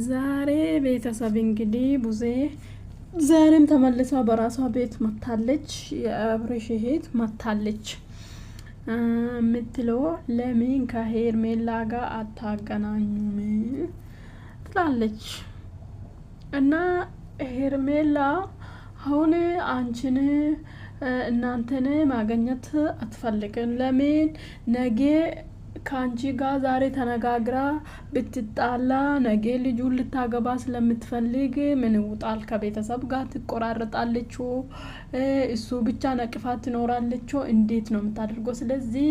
ዛሬ ቤተሰብ እንግዲህ ቡዜ ዛሬም ተመልሳ በራሷ ቤት መታለች። የአብርሽ እህት መታለች የምትለው ለምን ከሄርሜላ ጋር አታገናኙም ትላለች። እና ሄርሜላ አሁን አንቺን እናንተን ማገኘት አትፈልግም። ለምን ነገ ከአንቺ ጋር ዛሬ ተነጋግራ ብትጣላ ነገ ልጁን ልታገባ ስለምትፈልግ ምን ይውጣል? ከቤተሰብ ጋር ትቆራረጣለች። እሱ ብቻ ነቅፋት ትኖራለች። እንዴት ነው የምታደርገው? ስለዚህ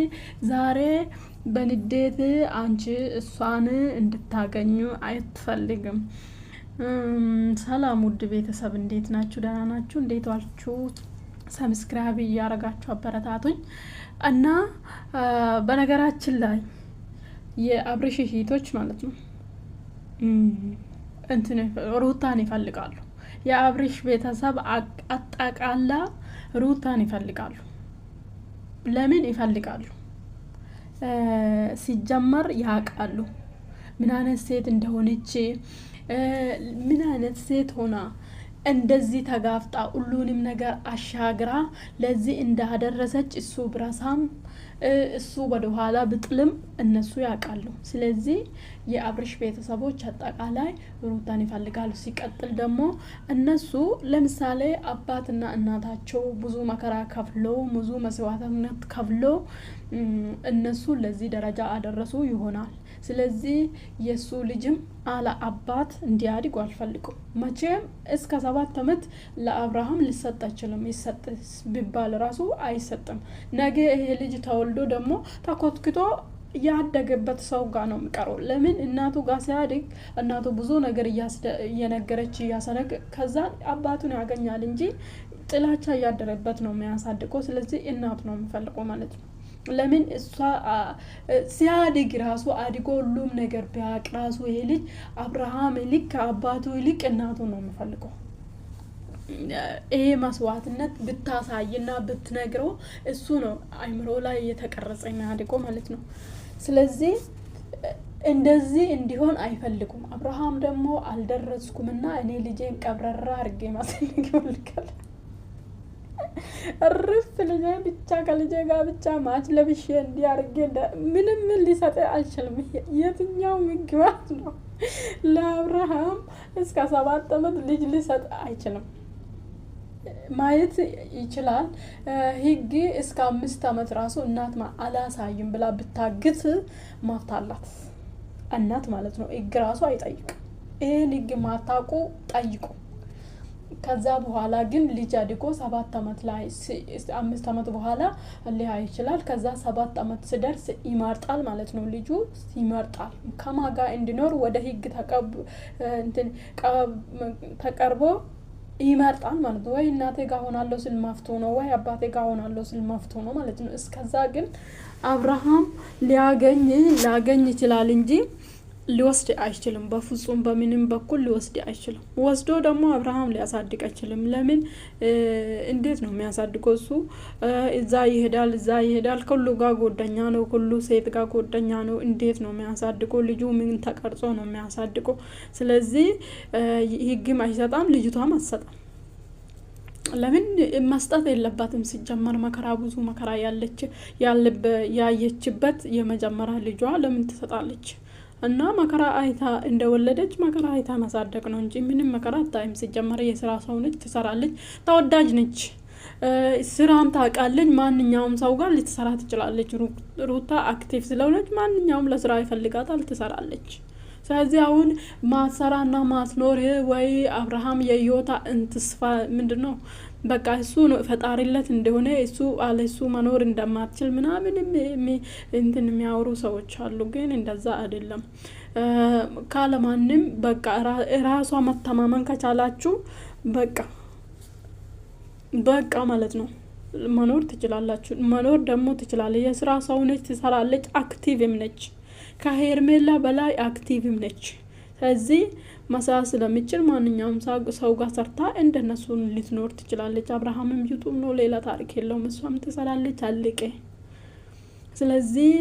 ዛሬ በንዴት አንቺ እሷን እንድታገኙ አትፈልግም። ሰላም ውድ ቤተሰብ እንዴት ናችሁ? ደህና ናችሁ? እንዴት ዋልችሁ? ሰብስክራይብ እያረጋችሁ አበረታቱኝ። እና በነገራችን ላይ የአብርሽ እህቶች ማለት ነው እንትን ሩታን ይፈልጋሉ። የአብርሽ ቤተሰብ አጠቃላ ሩታን ይፈልጋሉ። ለምን ይፈልጋሉ? ሲጀመር ያውቃሉ ምን አይነት ሴት እንደሆነች፣ ምን አይነት ሴት ሆና እንደዚህ ተጋፍጣ ሁሉንም ነገር አሻግራ ለዚህ እንዳደረሰች እሱ ብራሳም እሱ ወደ ኋላ ብጥልም እነሱ ያውቃሉ። ስለዚህ የአብርሽ ቤተሰቦች አጠቃላይ ሩታን ይፈልጋሉ። ሲቀጥል ደግሞ እነሱ ለምሳሌ አባትና እናታቸው ብዙ መከራ ከፍሎ ብዙ መስዋዕትነት ከፍሎ እነሱ ለዚህ ደረጃ አደረሱ ይሆናል። ስለዚህ የሱ ልጅም አለ አባት እንዲያድግ አልፈልጉም። መቼም እስከ 7 አመት ለአብርሃም ሊሰጥ አይችልም። ይሰጥ ቢባል ራሱ አይሰጥም። ነገ ይሄ ልጅ ተወልዶ ደግሞ ተኮትክቶ ያደገበት ሰው ጋር ነው የሚቀረው። ለምን እናቱ ጋር ሲያድግ እናቱ ብዙ ነገር እየነገረች እያሰነግ ከዛ አባቱን ያገኛል እንጂ ጥላቻ እያደረበት ነው የሚያሳድገው። ስለዚህ እናቱ ነው የሚፈልገው ማለት ነው። ለምን እሷ ሲያድግ ራሱ አድጎ ሁሉም ነገር ቢያቅ ራሱ ይሄ ልጅ አብርሃም ይልቅ ከአባቱ ይልቅ እናቱ ነው የሚፈልገው። ይሄ መስዋዕትነት ብታሳይና ብትነግረው እሱ ነው አይምሮ ላይ እየተቀረጸ የሚያድገው ማለት ነው። ስለዚህ እንደዚህ እንዲሆን አይፈልጉም። አብርሃም ደግሞ አልደረስኩምና እኔ ልጄን ቀብረራ አድርጌ ማሳደግ ይፈልጋል። እርፍ ልጄ ብቻ ከልጄ ጋር ብቻ ማች ለብሼ እንዲያርጌ ምንም ሊሰጥ አልችልም። የትኛው ምግባት ነው ለአብርሃም እስከ 7 አመት ልጅ ሊሰጥ አይችልም። ማየት ይችላል። ህግ እስከ 5 አመት ራሱ እናት አላሳይም ብላ ብታግት ማፍታላት እናት ማለት ነው። ህግ ራሱ አይጠይቅም። ይሄን ህግ ማታቁ ጠይቁ። ከዛ በኋላ ግን ልጅ አድጎ 7 አመት ላይ 5 አመት በኋላ ሊያ ይችላል። ከዛ 7 አመት ሲደርስ ይመርጣል ማለት ነው። ልጁ ይመርጣል ከማጋ እንዲኖር ወደ ህግ ተቀርቦ ይመርጣል ማለት ነው። ወይ እናቴ ጋር ሆናለሁ ስል መፍቶ ነው፣ ወይ አባቴ ጋር ሆናለሁ ስል መፍቶ ነው ማለት ነው። እስከዛ ግን አብርሃም ሊያገኝ ይችላል እንጂ ሊወስድ አይችልም። በፍጹም በምንም በኩል ሊወስድ አይችልም። ወስዶ ደግሞ አብርሃም ሊያሳድግ አይችልም። ለምን እንዴት ነው የሚያሳድገው? እሱ እዛ ይሄዳል ሁሉ ጋር ጎደኛ ነው፣ ሁሉ ሴት ጋር ጎደኛ ነው። እንዴት ነው የሚያሳድገው? ልጁ ምን ተቀርጾ ነው የሚያሳድገው? ስለዚህ ህግም አይሰጣም፣ ልጅቷም አትሰጣም። ለምን መስጠት የለባትም? ሲጀመር መከራ ብዙ መከራ ያየችበት የመጀመሪያ ልጇ ለምን ትሰጣለች? እና መከራ አይታ እንደወለደች መከራ አይታ ማሳደግ ነው እንጂ ምንም መከራ አታይም። ሲጀመር የስራ ሰው ነች፣ ትሰራለች፣ ተወዳጅ ነች፣ ስራም ታውቃለች። ማንኛውም ሰው ጋር ልትሰራ ትችላለች። ሩታ አክቲቭ ስለሆነች ማንኛውም ለስራ ይፈልጋታል፣ ትሰራለች። ስለዚህ አሁን ማሰራና ማስኖር ወይ አብርሃም የዮታ እንትስፋ ምንድነው? በቃ እሱ ነው ፈጣሪለት እንደሆነ እሱ አለ እሱ መኖር እንደማትችል ምናምን እንትን የሚያወሩ ሰዎች አሉ። ግን እንደዛ አይደለም። ካለማንም በቃ ራሷ መተማመን ከቻላችሁ በቃ ማለት ነው መኖር ትችላላችሁ። መኖር ደግሞ ትችላለች። የስራ ሰው ነች፣ ትሰራለች፣ አክቲቭም ነች። ከሄርሜላ በላይ አክቲቭም ነች። ስለዚህ መስራት ስለምችል ማንኛውም ሰው ጋር ሰርታ እንደነሱ ልትኖር ትችላለች። አብርሃምም ዩቱብ ነው፣ ሌላ ታሪክ የለውም። እሷም ትሰራለች፣ አለቀ። ስለዚህ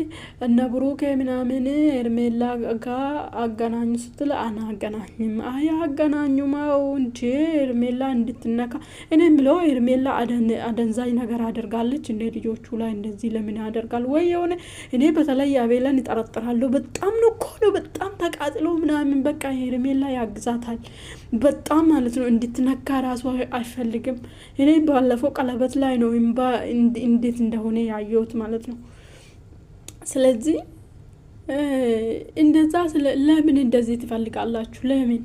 እነ ብሩኬ ምናምን ሄርሜላ ጋር አገናኙ ስትል አናገናኝም። አይ አገናኙማው እንጂ ሄርሜላ እንድትነካ እኔ የምለው ሄርሜላ አደንዛዥ ነገር አደርጋለች እንደ ልጆቹ ላይ እንደዚህ ለምን ያደርጋል? ወይ የሆነ እኔ በተለይ አቤላን ይጠረጥራለሁ። በጣም ነው እኮ ነው በጣም ተቃጥሎ ምናምን በቃ ሄርሜላ ያግዛታል በጣም ማለት ነው። እንድትነካ ራሱ አይፈልግም። እኔ ባለፈው ቀለበት ላይ ነው እንዴት እንደሆነ ያየሁት ማለት ነው። ስለዚህ እንደዛ ለምን እንደዚህ ትፈልጋላችሁ? ለምን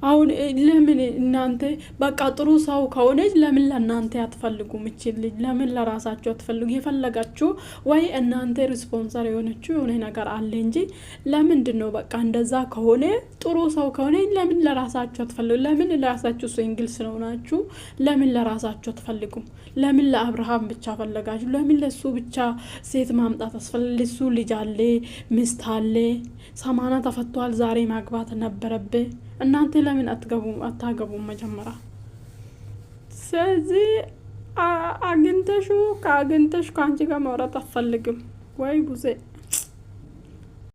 አሁን ለምን እናንተ በቃ ጥሩ ሰው ከሆነች ለምን ለእናንተ አትፈልጉም? እችል ልጅ ለምን ለራሳችሁ አትፈልጉ? የፈለጋችሁ ወይ እናንተ ሪስፖንሰር የሆነችው የሆነ ነገር አለ እንጂ ለምንድን ነው በቃ እንደዛ ከሆነ ጥሩ ሰው ከሆነ ለምን ለራሳችሁ አትፈልጉ? ለምን ለራሳችሁ ሲንግል ስለሆናችሁ ለምን ለራሳችሁ አትፈልጉም? ለምን ለአብርሃም ብቻ ፈለጋችሁ? ለምን ለሱ ብቻ ሴት ማምጣት አስፈልግ? ለሱ ልጅ አለ፣ ሚስት አለ፣ ሰማና ተፈቷል። ዛሬ ማግባት ነበረብህ። እናንተ ለምን አታገቡም መጀመሪያ? ስለዚህ አግኝተሹ ከአንቺ ጋር ማውራት አትፈልግም ወይ ቡዜ?